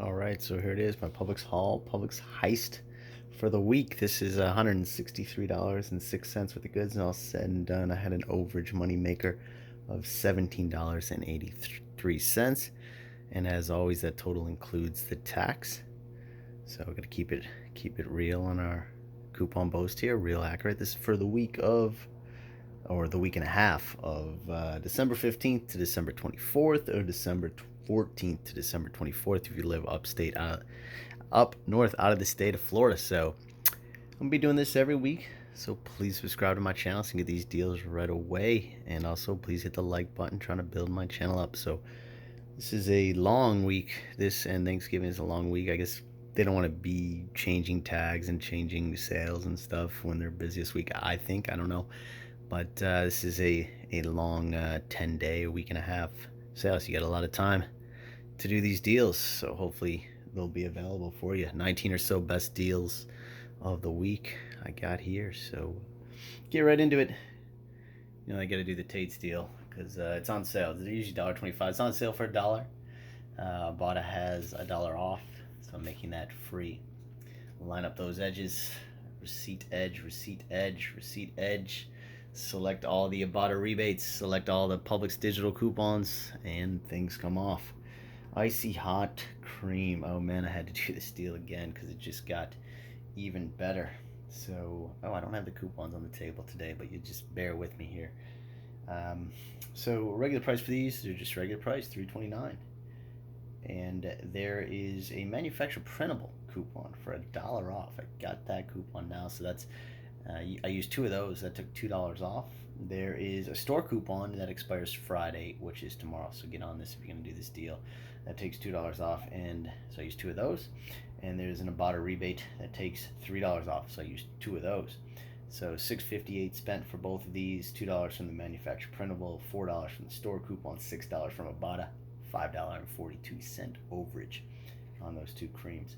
All right, so here it is, my Publix haul, Publix heist for the week. This is $163.06 with the goods, and all said and done, I had an overage money maker of $17.83, and as always, that total includes the tax. So we're gonna keep it real on our coupon boast here, real accurate. This is for the week of, or the week and a half of December 15th to December 24th, or December 14th to December 24th if you live upstate, up north out of the state of Florida. So I'm gonna be doing this every week, so please subscribe to my channel so you can get these deals right away, and also please hit the like button, trying to build my channel up. So this is a long week. This and Thanksgiving is a long week. I guess they don't want to be changing tags and changing sales and stuff when they're busiest week, I think. I don't know, but this is a long 10-day, a week and a half sale, so you got a lot of time to do these deals. So hopefully they'll be available for you. 19 or so best deals of the week I got here, so get right into it. You know, I gotta do the Tate's deal because it's on sale. They're usually $1.25. It's on sale for $1. Ibotta has $1 off, so I'm making that free. Line up those edges, receipt edge, receipt edge, receipt edge. Select all the Ibotta rebates, select all the Publix digital coupons, and things come off. Icy Hot cream. Oh man, I had to do this deal again because it just got even better. So, I don't have the coupons on the table today, but you just bear with me here. So regular price for these, they're just regular price, $3.29. And there is a manufacturer printable coupon for $1 off. I got that coupon now, so that's I used 2 of those. That took $2 off. There is a store coupon that expires Friday, which is tomorrow. So get on this if you're going to do this deal. That takes $2 off, and so I used 2 of those. And there's an Ibotta rebate that takes $3 off, so I used 2 of those. So $6.58 spent for both of these. $2 from the manufacturer printable, $4 from the store coupon, $6 from Ibotta, $5.42 overage on those 2 creams.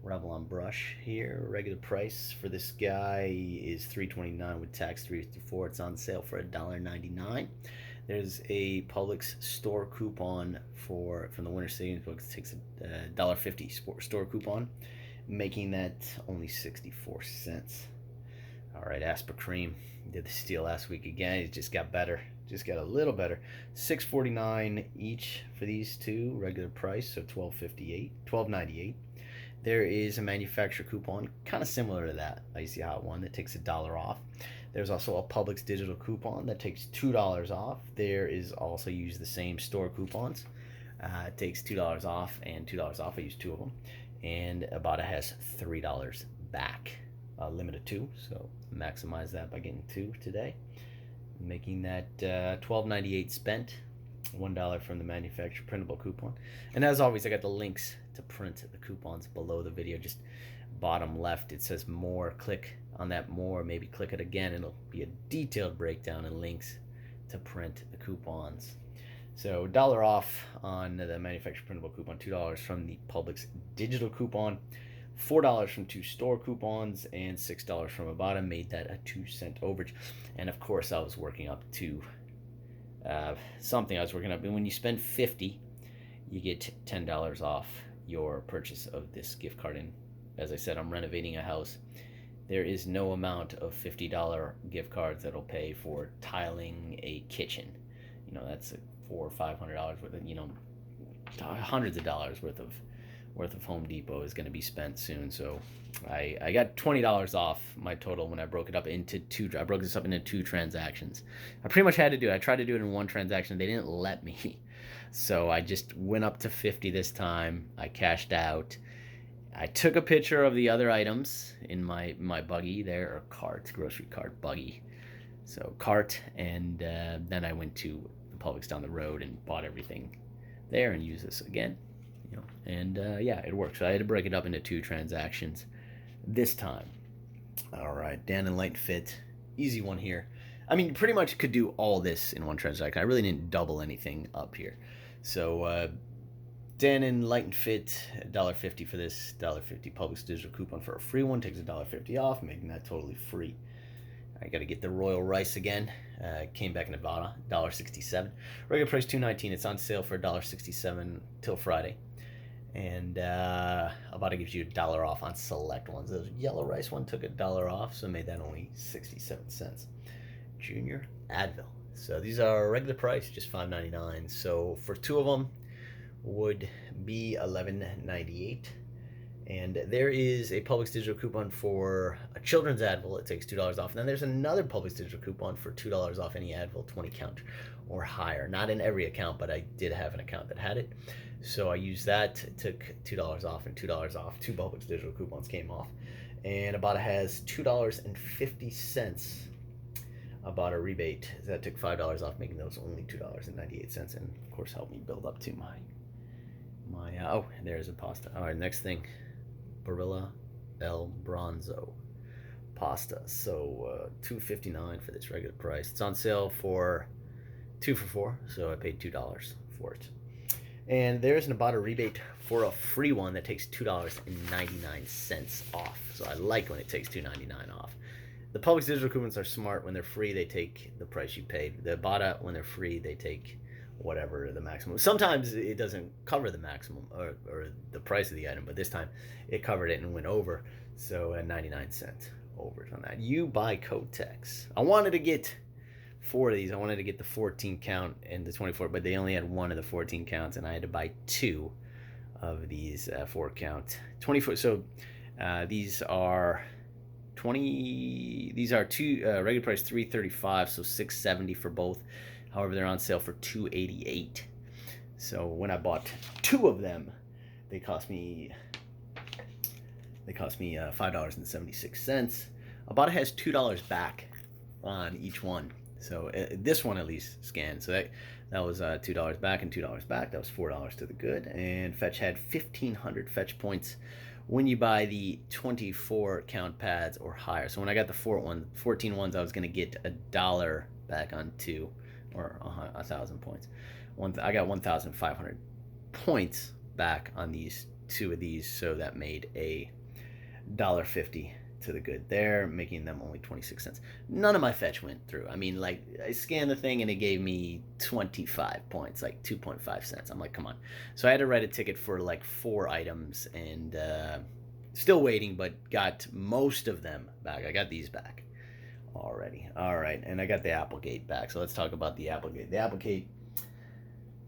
Revlon brush here, regular price for this guy is $3.29 with tax $3.54. It's on sale for $1.99. There's a Publix store coupon from the winter savings book. It takes a $1.50 store coupon, making that only 64 cents. All right, Aspercreme did this deal last week again. It just got better, just got a little better. $6.49 each for these 2, regular price, so $12.98. There is a manufacturer coupon, kind of similar to that Icy Hot one, that takes $1 off. There's also a Publix digital coupon that takes $2 off. There is also, use the same store coupons. It takes $2 off and $2 off. I used 2 of them. And Ibotta has $3 back, limit of 2. So maximize that by getting 2 today, making that $12.98 spent. $1 from the manufacturer printable coupon. And as always, I got the links to print the coupons below the video. Just bottom left, it says more. Click on that more, maybe click it again, and it'll be a detailed breakdown and links to print the coupons. So $1 off on the manufacturer printable coupon, $2 from the Publix digital coupon, $4 from 2 store coupons, and $6 from Ibotta, made that a 2-cent overage. And of course, I was working up to something I was working up. And when you spend $50, you get $10 off your purchase of this gift card. And as I said, I'm renovating a house. There is no amount of $50 gift cards that'll pay for tiling a kitchen. You know, that's $400 or $500 worth of, you know, hundreds of dollars worth of Home Depot is going to be spent soon. So I got $20 off my total when I broke it up into 2. I broke this up into 2 transactions. I pretty much had to do it. I tried to do it in 1 transaction. They didn't let me. So I just went up to $50 this time. I cashed out. I took a picture of the other items in my buggy there, or cart, grocery cart, buggy. So cart, and then I went to the Publix down the road and bought everything there and used this again. You know, and yeah, it worked. So I had to break it up into 2 transactions this time. All right, Dannon Light Fit, easy one here. I mean, pretty much could do all this in 1 transaction. I really didn't double anything up here. So Dannon Light and Fit, $1.50 for this, $1.50 Publix digital coupon for a free one, takes $1.50 off, making that totally free. I got to get the royal rice again. Came back in Nevada, $1.67. Regular price $2.19. It's on sale for $1.67 till Friday. And Ibotta gives you $1 off on select ones. Those yellow rice one took $1 off, so made that only 67 cents. Junior Advil. So these are regular price, just $5.99. So for two of them would be $11.98. And there is a Publix digital coupon for a children's Advil. It takes $2 off. And then there's another Publix digital coupon for $2 off any Advil 20 count or higher. Not in every account, but I did have an account that had it. So I used that. It took $2 off and $2 off. Two Publix digital coupons came off. And Ibotta has $2.50 Ibotta rebate. That took $5 off, making those only $2.98. And of course helped me build up to my oh, there's a pasta. All right, next thing. Barilla Al Bronzo pasta. So $2.59 for this regular price. It's on sale for 2 for $4, so I paid $2 for it. And there's an Ibotta rebate for a free one that takes $2.99 off. So I like when it takes $2.99 off. The Publix digital coupons are smart. When they're free, they take the price you paid. The Ibotta, when they're free, they take whatever the maximum. Sometimes it doesn't cover the maximum or the price of the item, but this time it covered it and went over. So at 99 cents overage on that. You buy Kotex. I wanted to get 4 of these. I wanted to get the 14 count and the 24, but they only had 1 of the 14 counts, and I had to buy 2 of these 4 count 24. So these are 20. These are two regular price $3.35, so $6.70 for both. However, they're on sale for $2.88. So when I bought 2 of them, they cost me $5.76. Ibotta has $2 back on each one. So this one at least scanned. So that was $2 back and $2 back. That was $4 to the good. And Fetch had 1,500 Fetch points when you buy the 24 count pads or higher. So when I got the 14 ones, I was going to get $1 back on 2. Or 1,000 points. I got 1,500 points back on these 2 of these, so that made a $1.50 to the good there, making them only 26 cents. None of my Fetch went through. I mean, like, I scanned the thing and it gave me 25 points, like 2.5 cents. I'm like, come on. So I had to write a ticket for like 4 items, and still waiting, but got most of them back. I got these back already. All right, and I got the Applegate back. So let's talk about the Applegate. The Applegate.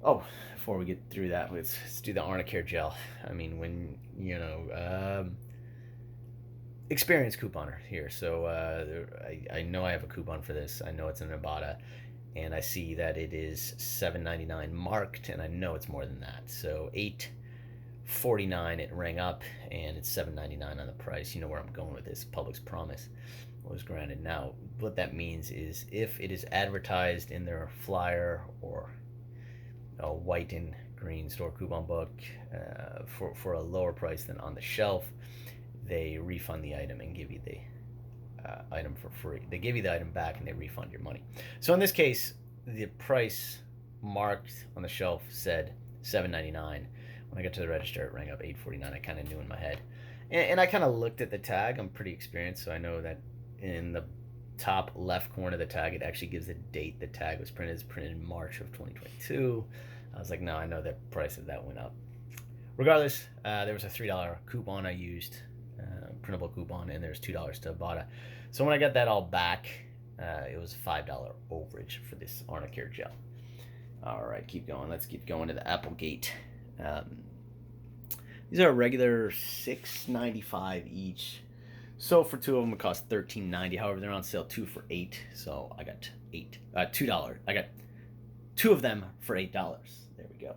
Oh, before we get through that, let's do the Arnicare gel. I mean, when experienced couponer here. So I know I have a coupon for this. I know it's in Ibotta, and I see that it is $7.99 marked, and I know it's more than that. So $8.49 it rang up, and it's $7.99 on the price. You know where I'm going with this. Publix promise was granted. Now, what that means is if it is advertised in their flyer or a white and green store coupon book for a lower price than on the shelf, they refund the item and give you the item for free. They give you the item back and they refund your money. So in this case, the price marked on the shelf said $7.99. When I got to the register, it rang up $8.49. I kind of knew in my head. And I kind of looked at the tag. I'm pretty experienced, so I know that in the top left corner of the tag, it actually gives the date the tag was printed. It's printed in March of 2022. I was like, no, I know the price of that went up. Regardless, there was a $3 coupon I used, printable coupon, and there's $2 to Ibotta. So when I got that all back, it was $5 overage for this Arnicare gel. All right, keep going. Let's keep going to the Applegate. These are regular $6.95 each. So for 2 of them, it cost $13.90. However, they're on sale 2 for $8. So I got $2. I got 2 of them for $8. There we go.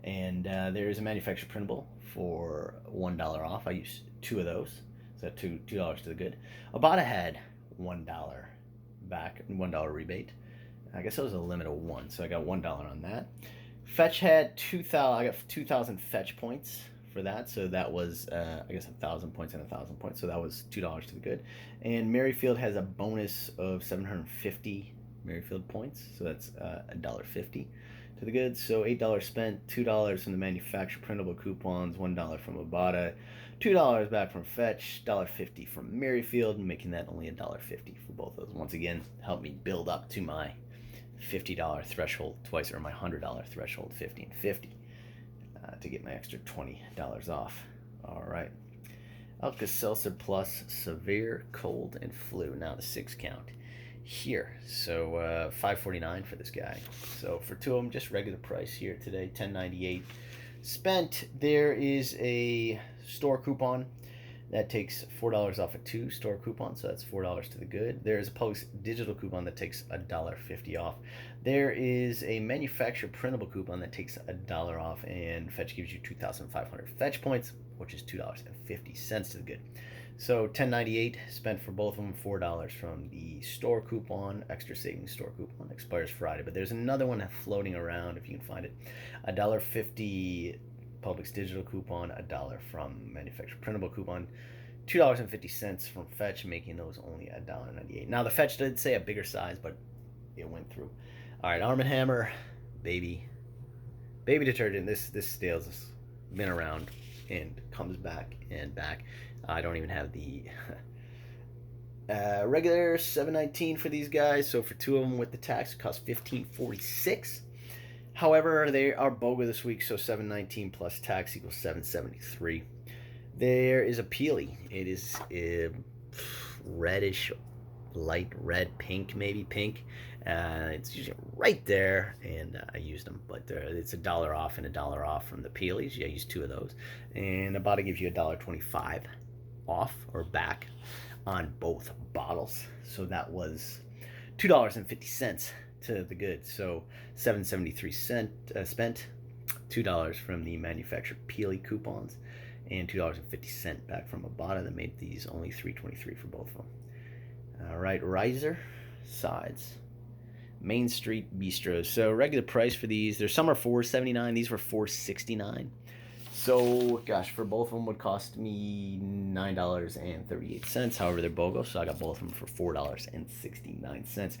And there is a manufacturer printable for $1 off. I used 2 of those, so $2 to the good. Ibotta had $1 back, $1 rebate. I guess it was a limit of 1, so I got $1 on that. Fetch had 2,000. I got 2,000 Fetch points for that, so that was I guess 1,000 points and 1,000 points, so that was $2 to the good. And Merrifield has a bonus of 750 Merrifield points, so that's $1.50 to the good. So $8 spent, $2 from the manufacturer printable coupons, $1 from Ibotta, $2 back from Fetch, $1.50 from Merrifield, making that only $1.50 for both of those. Once again, helped me build up to my $50 threshold twice, or my $100 threshold, 50 and 50. to get my extra $20 off. All right. Alka-Seltzer Plus Severe Cold and Flu. Now the 6 count here. So $5.49 for this guy. So for 2 of them, just regular price here today, $10.98. Spent. There is a store coupon that takes $4 off of 2 store coupons, so that's $4 to the good. There is a Publix digital coupon that takes $1.50 off. There is a manufacturer printable coupon that takes $1 off, and Fetch gives you 2,500 Fetch points, which is $2.50 to the good. So $10.98 spent for both of them. $4 from the store coupon, extra savings store coupon, expires Friday. But there's another one floating around if you can find it. $1.50 Publix digital coupon, $1 from manufacturer printable coupon, $2.50 from Fetch, making those only $1.98. Now the Fetch did say a bigger size, but it went through. All right, Arm & Hammer, baby detergent. This stale's been around and comes back and back. I don't even have the regular $7.19 for these guys. So for 2 of them with the tax, it costs $15.46. However, they are BOGO this week, so $7.19 plus tax equals $7.73. There is a Peely. It is reddish, light red, pink, maybe pink. It's usually right there, and I used them, but it's $1 off and $1 off from the Peelys. Yeah, I used 2 of those, and ibotta gives you $1.25 off or back on both bottles. So that was $2.50 to the good. So $7.73 spent, $2 from the manufacturer Peely coupons, and $2.50 back from ibotta. That made these only $3.23 for both of them. All right, riser sides, Main Street Bistros. So regular price for these, there's some are $4.79. These were $4.69. So gosh, for both of them would cost me $9.38. However, they're BOGO, so I got both of them for $4.69.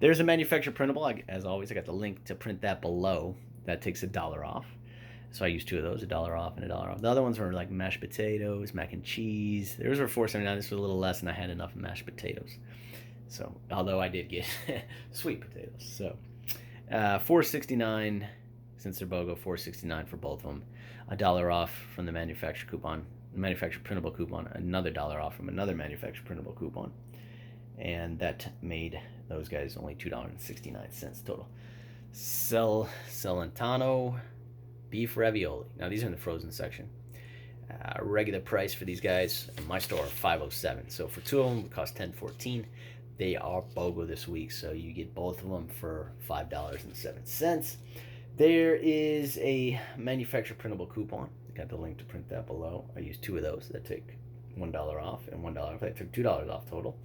There's a manufacturer printable. As always, I got the link to print that below. That takes $1 off. So I used 2 of those, $1 off and $1 off. The other ones were like mashed potatoes, mac and cheese. Theirs were $4.79. This was a little less, and I had enough mashed potatoes. So, although I did get sweet potatoes. So, $4.69 since they're BOGO, $4.69 for both of them. $1 off from the manufacturer coupon, manufacturer printable coupon, another $1 off from another manufacturer printable coupon, and that made those guys only $2.69 total. Celentano beef ravioli. Now these are in the frozen section. Regular price for these guys in my store $5.07. So for 2 of them, it cost $10.14. They are BOGO this week, so you get both of them for $5.07. There is a manufacturer printable coupon. I got the link to print that below. I used 2 of those that take $1 off and $1 off. That took $2 off total.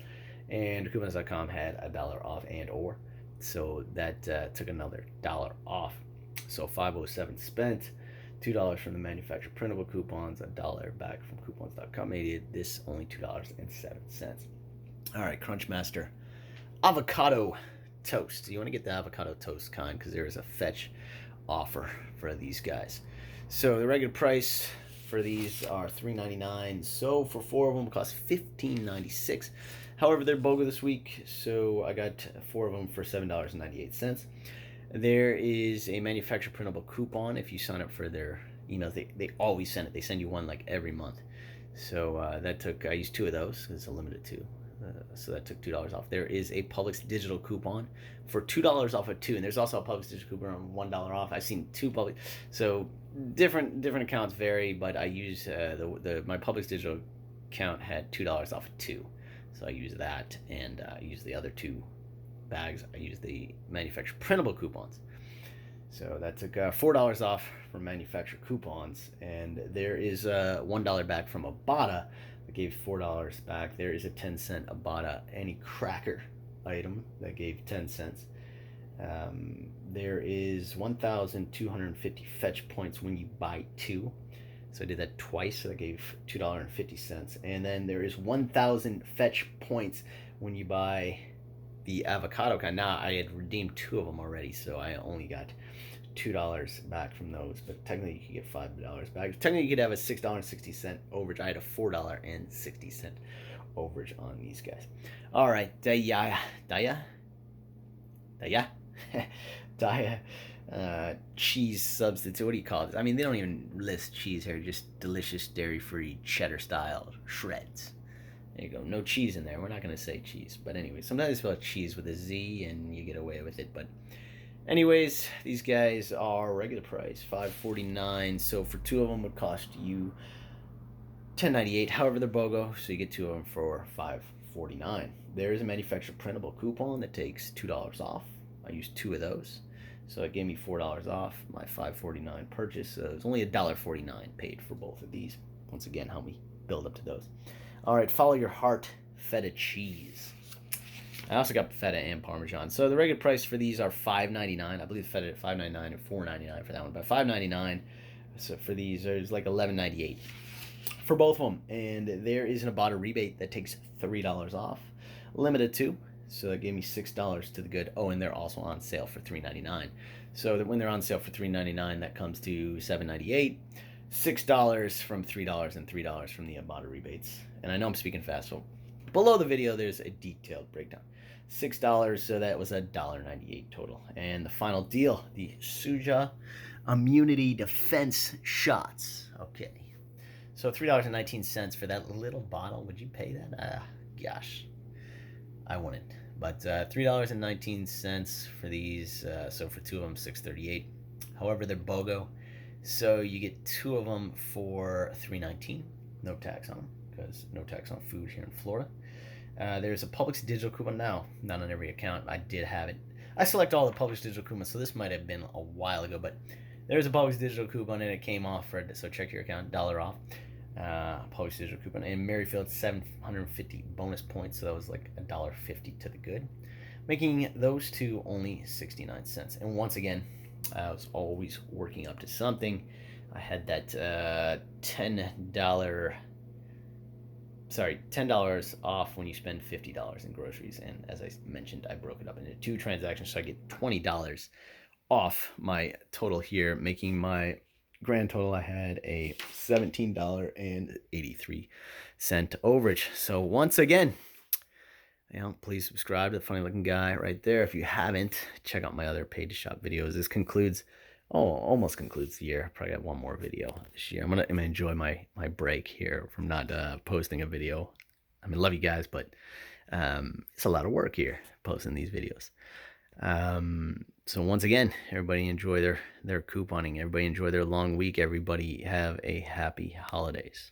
And coupons.com had $1 off and or. So that took another $1 off. So $5.07 spent, $2 from the manufacturer printable coupons, $1 back from coupons.com. Made this only $2.07. All right, Crunchmaster avocado toast. You want to get the avocado toast kind because there is a Fetch offer for these guys. So the regular price for these are $3.99. So for 4 of them, it costs $15.96. However, they're BOGO this week, so I got 4 of them for $7.98. There is a manufacturer printable coupon if you sign up for their email. They always send it. They send you one like every month. So that took, I used 2 of those because it's a limited 2. So that took $2 off. There is a Publix digital coupon for $2 off of 2, and there's also a Publix digital coupon on $1 off. I've seen 2 Publix, so different accounts vary, but I use my Publix digital account had $2 off of 2, so I use that, and I use the other 2 bags. I use the manufacturer printable coupons. So that took $4 off from manufacturer coupons, and there is $1 back from ibotta. That gave $4 back. There is a 10-cent ibotta any cracker item that gave 10 cents. There is 1,250 Fetch points when you buy 2. So I did that twice, so that gave $2.50. And then there is 1,000 Fetch points when you buy the avocado kind. Now I had redeemed 2 of them already, so I only got $2 back from those, but technically you could get $5 back. Technically you could have a $6.60 overage. I had a $4.60 overage on these guys. All right, Daiya cheese substitute. What do you call this? I mean, they don't even list cheese here. Just delicious dairy-free cheddar style shreds. There you go. No cheese in there. We're not going to say cheese. But anyway, sometimes they spell cheese with a Z and you get away with it. But anyways, these guys are regular price, $5.49. So for two of them would cost you $10.98. However, they're BOGO, so you get two of them for $5.49. There is a manufacturer printable coupon that takes $2 off. I used two of those. So it gave me $4 off my $5.49 purchase. So it was only $1.49 paid for both of these. Once again, help me build up to those. All right, follow your heart, feta cheese. I also got feta and Parmesan. So the regular price for these are $5.99. I believe feta at $5.99 and $4.99 for that one. But $5.99. So for these, there's like $11.98 for both of them. And there is an ibotta rebate that takes $3 off, limited to. So that gave me $6 to the good. Oh, and they're also on sale for $3.99. So that when they're on sale for $3.99, that comes to $7.98. $6 from $3 and $3 from the ibotta rebates. And I know I'm speaking fast, so below the video there's a detailed breakdown. $6, so that was $1.98 total. And the final deal, the Suja Immunity Defense Shots. Okay. So $3.19 for that little bottle. Would you pay that? Gosh. I wouldn't. But $3.19 for these. So for two of them, $6.38. However, they're BOGO. So you get two of them for $3.19. No tax on them, because no tax on food here in Florida. There's a Publix digital coupon now. Not on every account. I did have it. I select all the Publix digital coupons, so this might have been a while ago. But there's a Publix digital coupon, and it came off for it. So check your account. $1 off. Publix digital coupon. And Merrifield, 750 bonus points. So that was like $1.50 to the good, making those two only 69 cents. And once again, I was always working up to something. I had that $10 off when you spend $50 in groceries. And as I mentioned, I broke it up into two transactions, so I get $20 off my total here, making my grand total. I had a $17.83 overage. So once again, please subscribe to the funny looking guy right there. If you haven't, check out my other paid to shop videos. This almost concludes the year. Probably got one more video this year. I'm gonna enjoy my break here from not posting a video. I mean, love you guys, but it's a lot of work here posting these videos. So once again, everybody enjoy their couponing. Everybody enjoy their long week. Everybody have a happy holidays.